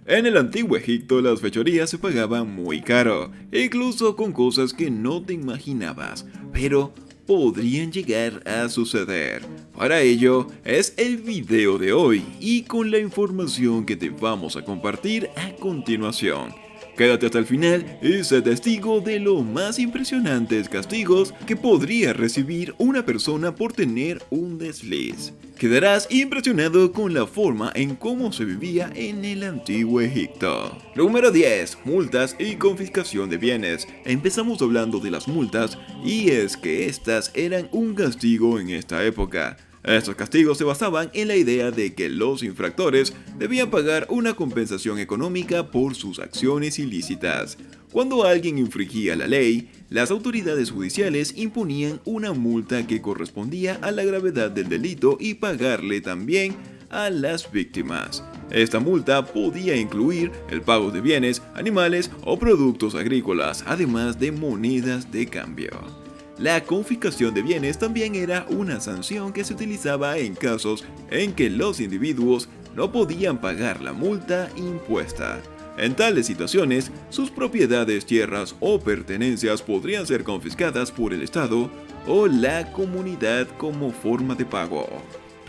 En el antiguo Egipto las fechorías se pagaban muy caro, incluso con cosas que no te imaginabas, pero podrían llegar a suceder. Para ello es el video de hoy y con la información que te vamos a compartir a continuación. Quédate hasta el final y sé testigo de los más impresionantes castigos que podría recibir una persona por tener un desliz. Quedarás impresionado con la forma en cómo se vivía en el antiguo Egipto. Número 10. Multas y confiscación de bienes. Empezamos hablando de las multas y es que estas eran un castigo en esta época. Estos castigos se basaban en la idea de que los infractores debían pagar una compensación económica por sus acciones ilícitas. Cuando alguien infringía la ley, las autoridades judiciales imponían una multa que correspondía a la gravedad del delito y pagarle también a las víctimas. Esta multa podía incluir el pago de bienes, animales o productos agrícolas, además de monedas de cambio. La confiscación de bienes también era una sanción que se utilizaba en casos en que los individuos no podían pagar la multa impuesta. En tales situaciones, sus propiedades, tierras o pertenencias podrían ser confiscadas por el Estado o la comunidad como forma de pago.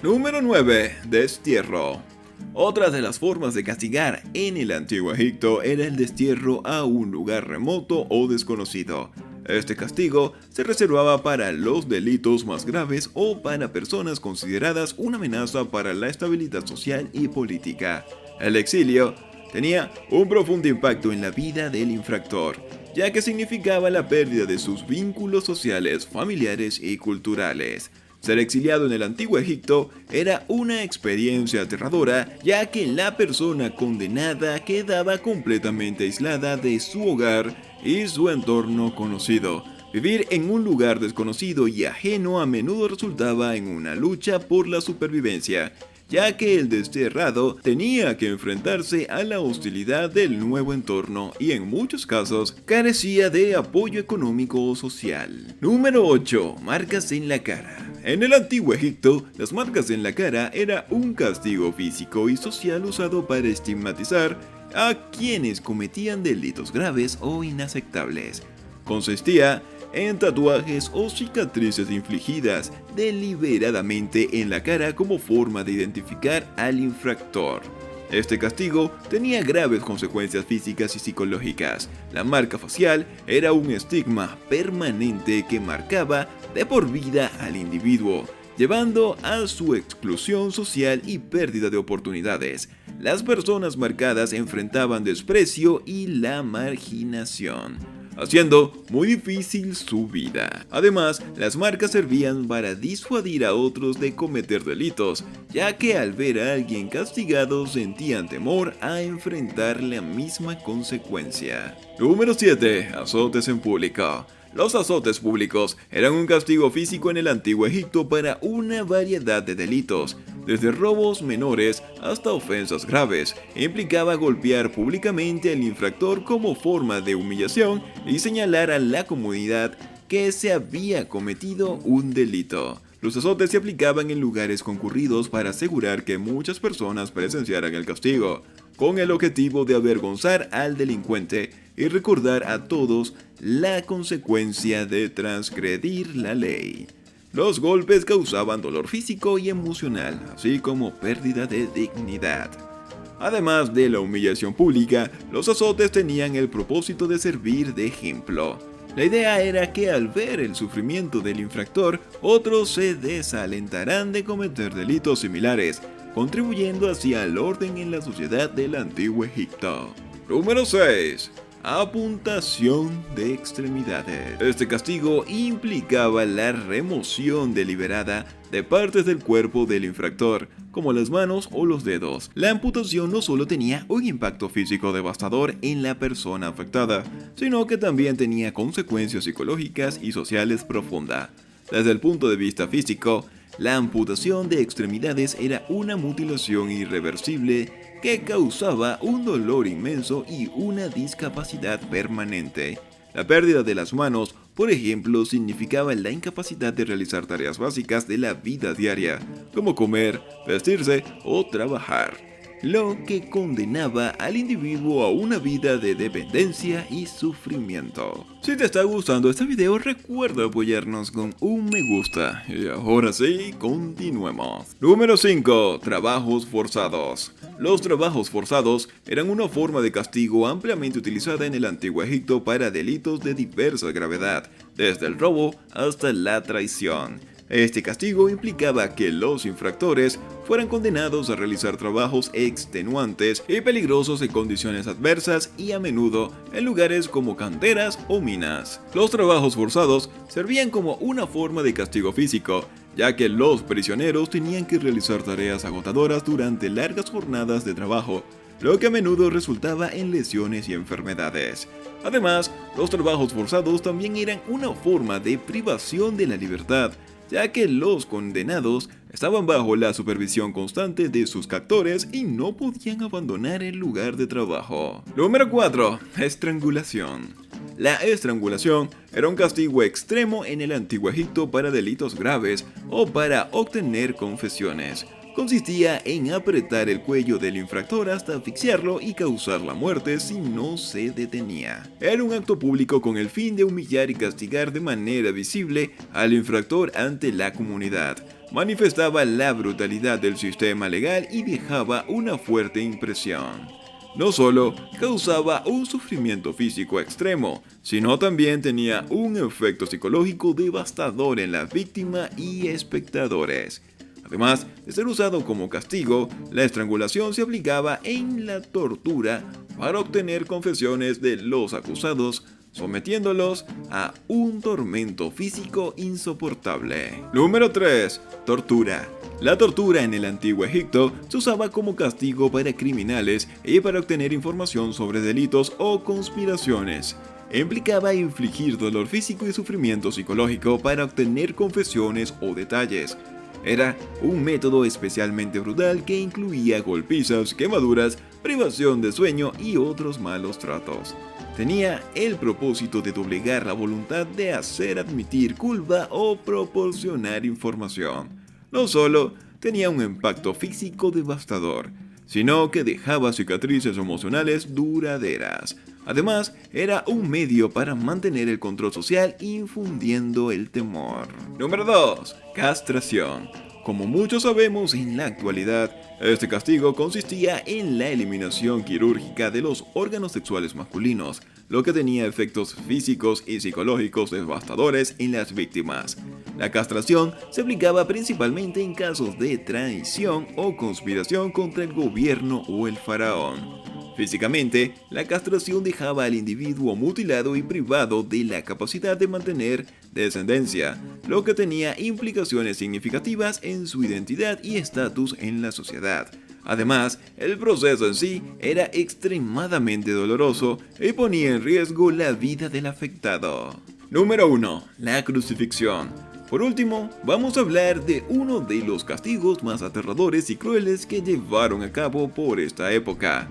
Número 9. Destierro. Otra de las formas de castigar en el antiguo Egipto era el destierro a un lugar remoto o desconocido. Este castigo se reservaba para los delitos más graves o para personas consideradas una amenaza para la estabilidad social y política. El exilio tenía un profundo impacto en la vida del infractor, ya que significaba la pérdida de sus vínculos sociales, familiares y culturales. Ser exiliado en el antiguo Egipto era una experiencia aterradora, ya que la persona condenada quedaba completamente aislada de su hogar y su entorno conocido. Vivir en un lugar desconocido y ajeno a menudo resultaba en una lucha por la supervivencia, ya que el desterrado tenía que enfrentarse a la hostilidad del nuevo entorno y en muchos casos carecía de apoyo económico o social. Número 8. Marcas en la cara. En el antiguo Egipto, las marcas en la cara era un castigo físico y social usado para estigmatizar a quienes cometían delitos graves o inaceptables. Consistía en tatuajes o cicatrices infligidas deliberadamente en la cara como forma de identificar al infractor. Este castigo tenía graves consecuencias físicas y psicológicas. La marca facial era un estigma permanente que marcaba de por vida al individuo, llevando a su exclusión social y pérdida de oportunidades. Las personas marcadas enfrentaban desprecio y la marginación, haciendo muy difícil su vida. Además, las marcas servían para disuadir a otros de cometer delitos, ya que al ver a alguien castigado sentían temor a enfrentar la misma consecuencia. Número 7. Azotes en público. Los azotes públicos eran un castigo físico en el antiguo Egipto para una variedad de delitos, desde robos menores hasta ofensas graves. Implicaba golpear públicamente al infractor como forma de humillación y señalar a la comunidad que se había cometido un delito. Los azotes se aplicaban en lugares concurridos para asegurar que muchas personas presenciaran el castigo, con el objetivo de avergonzar al delincuente y recordar a todos la consecuencia de transgredir la ley. Los golpes causaban dolor físico y emocional, así como pérdida de dignidad. Además de la humillación pública, los azotes tenían el propósito de servir de ejemplo. La idea era que al ver el sufrimiento del infractor, otros se desalentarán de cometer delitos similares, contribuyendo así al orden en la sociedad del antiguo Egipto. Número 6. Amputación de extremidades. Este castigo implicaba la remoción deliberada de partes del cuerpo del infractor, como las manos o los dedos. La amputación no solo tenía un impacto físico devastador en la persona afectada, sino que también tenía consecuencias psicológicas y sociales profundas. Desde el punto de vista físico, la amputación de extremidades era una mutilación irreversible que causaba un dolor inmenso y una discapacidad permanente. La pérdida de las manos, por ejemplo, significaba la incapacidad de realizar tareas básicas de la vida diaria, como comer, vestirse o trabajar. lo que condenaba al individuo a una vida de dependencia y sufrimiento. Si te está gustando este video, recuerda apoyarnos con un me gusta. Y ahora sí, continuemos. Número 5. Trabajos forzados. Los trabajos forzados eran una forma de castigo ampliamente utilizada en el Antiguo Egipto para delitos de diversa gravedad, desde el robo hasta la traición. Este castigo implicaba que los infractores fueran condenados a realizar trabajos extenuantes y peligrosos en condiciones adversas y a menudo en lugares como canteras o minas. Los trabajos forzados servían como una forma de castigo físico, ya que los prisioneros tenían que realizar tareas agotadoras durante largas jornadas de trabajo, lo que a menudo resultaba en lesiones y enfermedades. Además, los trabajos forzados también eran una forma de privación de la libertad, ya que los condenados estaban bajo la supervisión constante de sus captores y no podían abandonar el lugar de trabajo. Número 4. Estrangulación. La estrangulación era un castigo extremo en el Antiguo Egipto para delitos graves o para obtener confesiones. Consistía en apretar el cuello del infractor hasta asfixiarlo y causar la muerte si no se detenía. Era un acto público con el fin de humillar y castigar de manera visible al infractor ante la comunidad. Manifestaba la brutalidad del sistema legal y dejaba una fuerte impresión. No solo causaba un sufrimiento físico extremo, sino también tenía un efecto psicológico devastador en la víctima y espectadores. Además de ser usado como castigo, la estrangulación se aplicaba en la tortura para obtener confesiones de los acusados, sometiéndolos a un tormento físico insoportable. Número 3. Tortura. La tortura en el Antiguo Egipto se usaba como castigo para criminales y para obtener información sobre delitos o conspiraciones. Implicaba infligir dolor físico y sufrimiento psicológico para obtener confesiones o detalles. Era un método especialmente brutal que incluía golpizas, quemaduras, privación de sueño y otros malos tratos. Tenía el propósito de doblegar la voluntad de hacer admitir culpa o proporcionar información. No solo tenía un impacto físico devastador, sino que dejaba cicatrices emocionales duraderas. Además, era un medio para mantener el control social infundiendo el temor. Número 2. Castración. Como muchos sabemos en la actualidad, este castigo consistía en la eliminación quirúrgica de los órganos sexuales masculinos, lo que tenía efectos físicos y psicológicos devastadores en las víctimas. La castración se aplicaba principalmente en casos de traición o conspiración contra el gobierno o el faraón. Físicamente, la castración dejaba al individuo mutilado y privado de la capacidad de mantener descendencia, lo que tenía implicaciones significativas en su identidad y estatus en la sociedad. Además, el proceso en sí era extremadamente doloroso y ponía en riesgo la vida del afectado. Número 1. La crucifixión. Por último, vamos a hablar de uno de los castigos más aterradores y crueles que llevaron a cabo por esta época.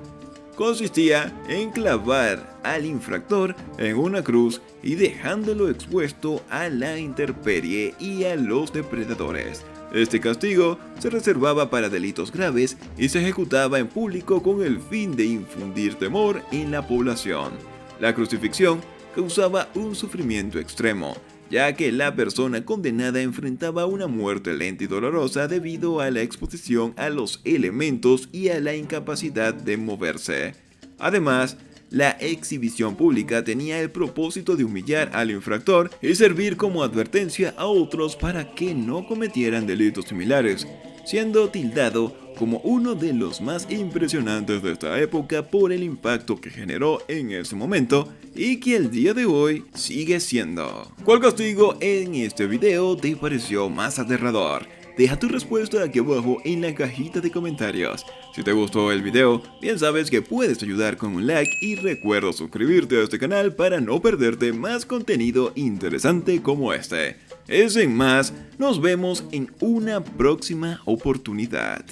Consistía en clavar al infractor en una cruz y dejándolo expuesto a la intemperie y a los depredadores. Este castigo se reservaba para delitos graves y se ejecutaba en público con el fin de infundir temor en la población. La crucifixión causaba un sufrimiento extremo, ya que la persona condenada enfrentaba una muerte lenta y dolorosa debido a la exposición a los elementos y a la incapacidad de moverse. Además, la exhibición pública tenía el propósito de humillar al infractor y servir como advertencia a otros para que no cometieran delitos similares, siendo tildado como uno de los más impresionantes de esta época por el impacto que generó en ese momento y que el día de hoy sigue siendo. ¿Cuál castigo en este video te pareció más aterrador? Deja tu respuesta aquí abajo en la cajita de comentarios. Si te gustó el video, bien sabes que puedes ayudar con un like y recuerda suscribirte a este canal para no perderte más contenido interesante como este. Sin más, nos vemos en una próxima oportunidad.